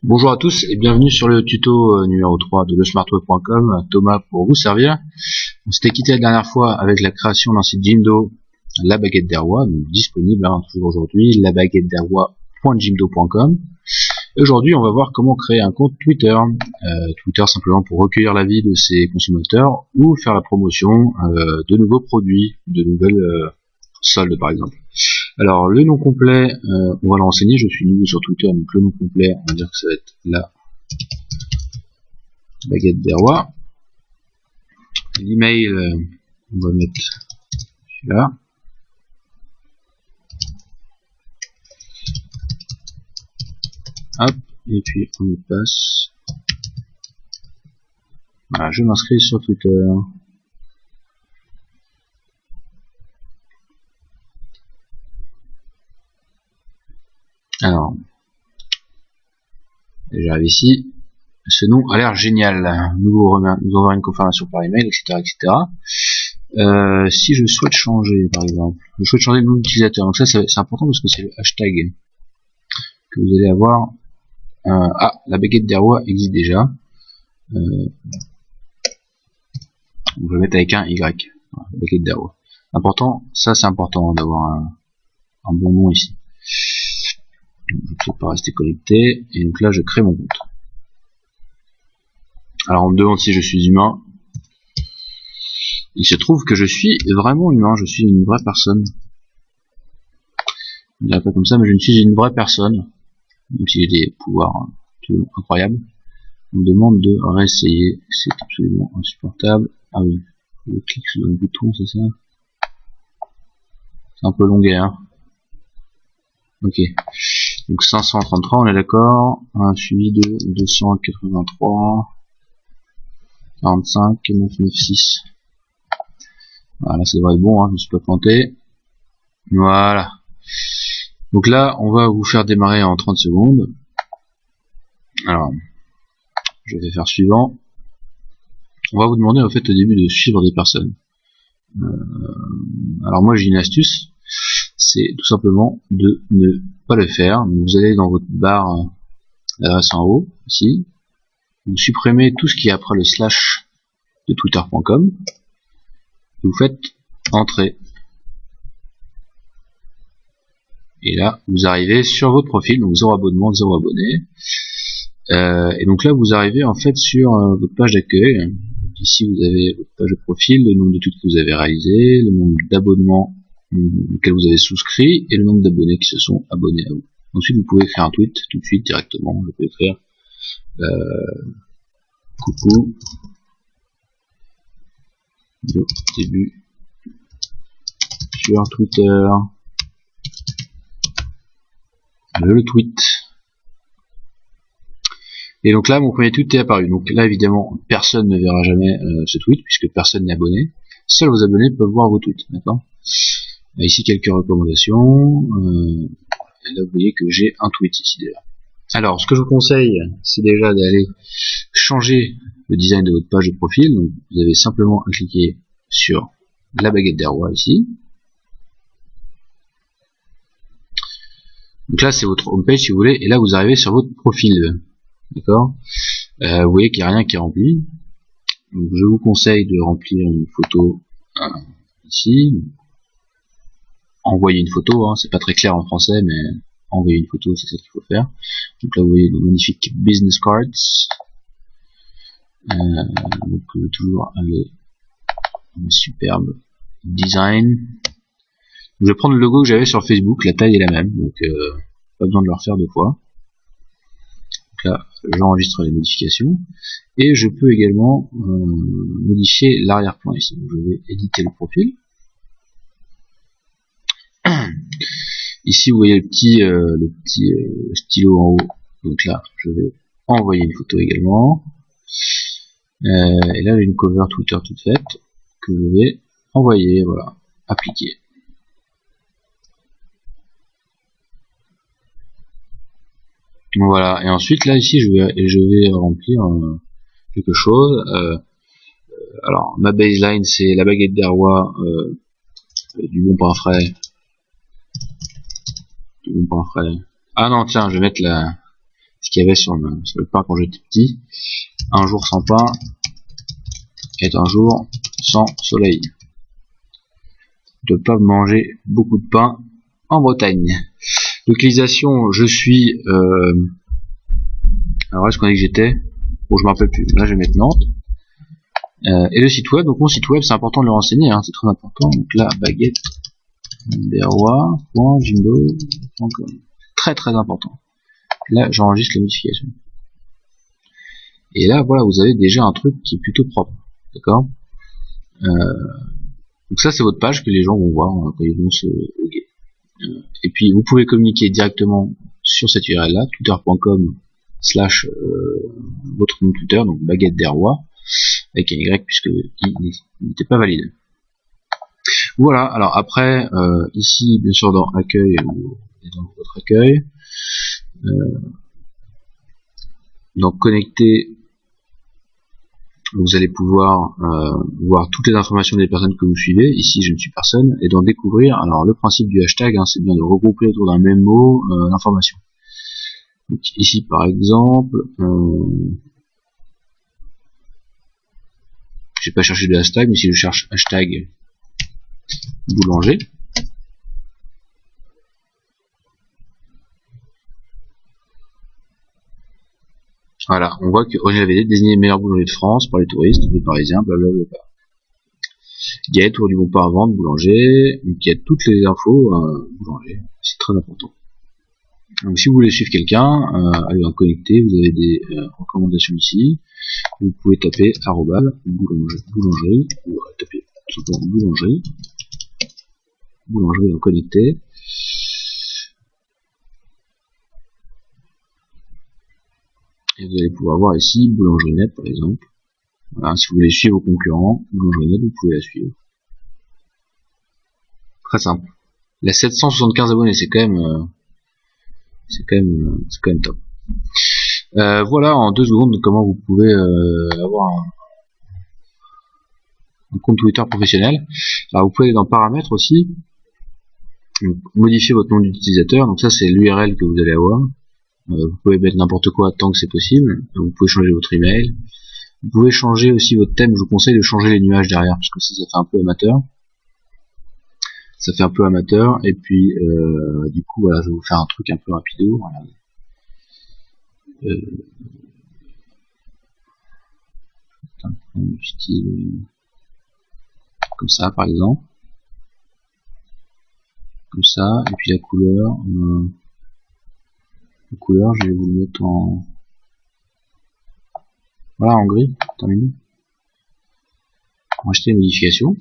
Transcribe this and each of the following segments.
Bonjour à tous et bienvenue sur le tuto numéro 3 de lesmartweb.com. Thomas pour vous servir. On s'était quitté la dernière fois avec la création d'un site Jimdo, la baguette des rois, donc disponible toujours aujourd'hui, labaguettederois.jimdo.com. Et aujourd'hui on va voir comment créer un compte Twitter. Twitter simplement pour recueillir l'avis de ses consommateurs ou faire la promotion de nouveaux produits, de nouvelles soldes par exemple. Alors le nom complet, on va le renseigner, je suis nouveau sur Twitter, donc le nom complet, on va dire que ça va être la baguette des rois. L'email, on va mettre celui-là. Hop, et puis on y passe. Voilà, je m'inscris sur Twitter. Alors, j'arrive ici. Ce nom a l'air génial. Nous aurons une confirmation par email, etc., etc. Si je souhaite changer, par exemple, je souhaite changer de nom d'utilisateur. Donc ça, c'est important parce que c'est le hashtag que vous allez avoir. La baguette des rois existe déjà. On va le mettre avec un Y. Voilà, la baguette des rois. Important, ça c'est important d'avoir un bon nom ici. Je ne peux pas rester connecté, et donc là je crée mon compte. Alors on me demande si je suis humain. Il se trouve que je suis vraiment humain, je suis une vraie personne. Je ne dirais pas comme ça, mais je suis une vraie personne, même si j'ai des pouvoirs absolument incroyables. On me demande de réessayer, c'est absolument insupportable. Ah oui, je clique sur le bouton, c'est ça? C'est un peu longuet, hein. Ok. Donc 533, on est d'accord. Un suivi de 283, 45, 996. Voilà, ça devrait être bon, hein, je ne me suis pas planté. Voilà. Donc là, on va vous faire démarrer en 30 secondes. Alors, je vais faire suivant. On va vous demander en fait au début de suivre des personnes. Alors moi j'ai une astuce, c'est tout simplement de ne pas le faire. Vous allez dans votre barre d'adresse en haut, ici, vous supprimez tout ce qui est après le slash de twitter.com, vous faites entrer. Et là, vous arrivez sur votre profil, donc 0 abonnement, 0 abonné. Et donc là, vous arrivez en fait sur votre page d'accueil. Ici, vous avez votre page de profil, le nombre de tweets que vous avez réalisé, le nombre d'abonnements auxquels vous avez souscrit et le nombre d'abonnés qui se sont abonnés à vous. Ensuite, vous pouvez écrire un tweet tout de suite directement. Vous pouvez écrire coucou au début sur Twitter. Le tweet. Et donc là, mon premier tweet est apparu. Donc là, évidemment, personne ne verra jamais ce tweet puisque personne n'est abonné. Seuls vos abonnés peuvent voir vos tweets. D'accord. Ici, quelques recommandations. Et là, vous voyez que j'ai un tweet ici déjà. Alors, ce que je vous conseille, c'est déjà d'aller changer le design de votre page de profil. Donc, vous avez simplement à cliquer sur la baguette des rois ici. Donc là, c'est votre homepage si vous voulez. Et là, vous arrivez sur votre profil. D'accord. Vous voyez qu'il n'y a rien qui est rempli. Donc, je vous conseille de remplir une photo ici. Envoyer une photo, hein, c'est pas très clair en français, mais envoyer une photo, c'est ça qu'il faut faire. Donc là, vous voyez le magnifique business cards. Donc toujours un superbe design. Je vais prendre le logo que j'avais sur Facebook, la taille est la même, donc pas besoin de le refaire deux fois. Donc là, j'enregistre les modifications et je peux également modifier l'arrière-plan ici. Donc, je vais éditer le profil. Ici vous voyez le petit stylo en haut, donc là je vais envoyer une photo également, et là j'ai une cover Twitter toute faite que je vais envoyer, voilà, appliquer. Voilà, et ensuite là ici je vais remplir quelque chose. Alors ma baseline c'est la baguette des rois, du bon pain frais. Ah non, tiens, je vais mettre ce qu'il y avait sur le pain quand j'étais petit. Un jour sans pain est un jour sans soleil. De pas manger beaucoup de pain en Bretagne. Localisation, je suis alors est-ce qu'on a dit que j'étais? Bon, je me rappelle plus. Là je vais mettre Nantes. Et le site web, donc mon site web c'est important de le renseigner, hein, c'est très important. Donc là, baguette derrois.jimdo.com. Très très important. Là j'enregistre les modifications. Et là voilà, vous avez déjà un truc qui est plutôt propre. D'accord. Donc ça c'est votre page que les gens vont voir quand ils vont se loguer. Et puis vous pouvez communiquer directement sur cette URL là, twitter.com/ votre compte Twitter, donc baguette derrois avec un Y puisque il n'était pas valide. Voilà, alors après ici bien sûr dans accueil, dans votre accueil, donc connecter, vous allez pouvoir voir toutes les informations des personnes que vous suivez. Ici je ne suis personne, et d'en découvrir. Alors le principe du hashtag, hein, c'est bien de regrouper autour d'un même mot l'information. Donc, ici par exemple, j'ai pas cherché de hashtag, mais si je cherche hashtag boulanger, voilà, on voit que Original VD désignait le meilleur boulanger de France par les touristes, les parisiens, blablabla. Il y a Tour du bon pain à vendre, boulanger, donc il y a toutes les infos boulanger, c'est très important. Donc si vous voulez suivre quelqu'un, allez en connecter, vous avez des recommandations ici, vous pouvez taper boulangerie, ou taper tout simplement boulangerie en connecter. Et vous allez pouvoir voir ici boulangerie net par exemple. Voilà, si vous voulez suivre vos concurrents, boulangerie net, vous pouvez la suivre. Très simple. Il y a 775 abonnés, c'est quand même top. Voilà en 2 secondes comment vous pouvez avoir un compte Twitter professionnel. Alors vous pouvez aller dans paramètres aussi, donc, modifier votre nom d'utilisateur. Donc ça c'est l'URL que vous allez avoir. Vous pouvez mettre n'importe quoi tant que c'est possible. Vous pouvez changer votre email. Vous pouvez changer aussi votre thème. Je vous conseille de changer les nuages derrière parce que ça fait un peu amateur. Ça fait un peu amateur. Et puis du coup voilà, je vais vous faire un truc un peu rapido. Voilà. Du style comme ça par exemple. Comme ça. Et puis la couleur. Je vais vous le mettre en voilà, en gris. Terminé. On va acheter les modifications.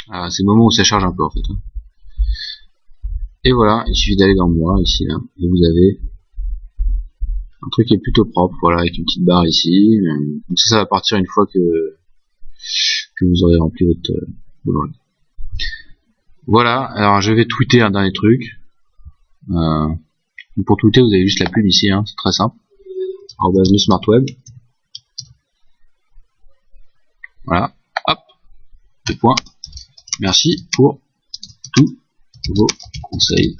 Ah, c'est le moment où ça charge un peu en fait. Et voilà, il suffit d'aller dans moi ici là, et vous avez un truc qui est plutôt propre, voilà, avec une petite barre ici. Donc ça va partir une fois que vous aurez rempli votre boulangerie. Voilà, alors je vais tweeter un dernier truc. Pour tweeter, vous avez juste la pub ici, hein, c'est très simple. @smartweb. Voilà, hop, 2 points. Merci pour tous vos conseils.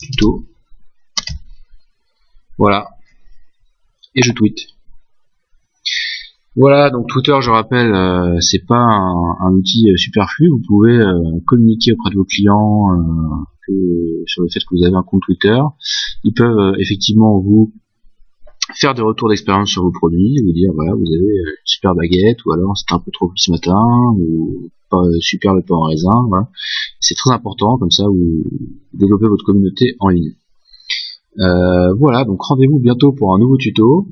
Tuto. Voilà. Et je tweete. Voilà, donc Twitter, je rappelle, c'est pas un outil superflu. Vous pouvez communiquer auprès de vos clients sur le fait que vous avez un compte Twitter. Ils peuvent effectivement vous faire des retours d'expérience sur vos produits, vous dire voilà, vous avez une super baguette, ou alors c'était un peu trop cuit ce matin, ou pas super le pain en raisin. Voilà. C'est très important, comme ça vous développez votre communauté en ligne. Voilà, donc rendez-vous bientôt pour un nouveau tuto.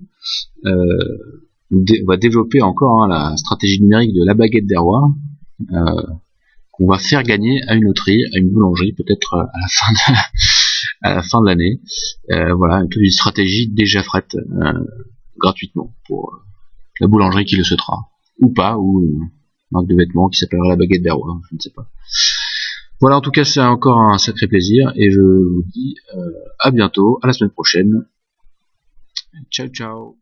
On va développer encore la stratégie numérique de la baguette des rois, qu'on va faire gagner à une loterie, à une boulangerie, peut-être à la fin de l'année. Voilà, toute une stratégie déjà faite gratuitement pour la boulangerie qui le souhaitera, ou pas, ou une marque de vêtements qui s'appellera la baguette des rois, je ne sais pas. Voilà, en tout cas c'est encore un sacré plaisir, et je vous dis à bientôt, à la semaine prochaine. Ciao ciao.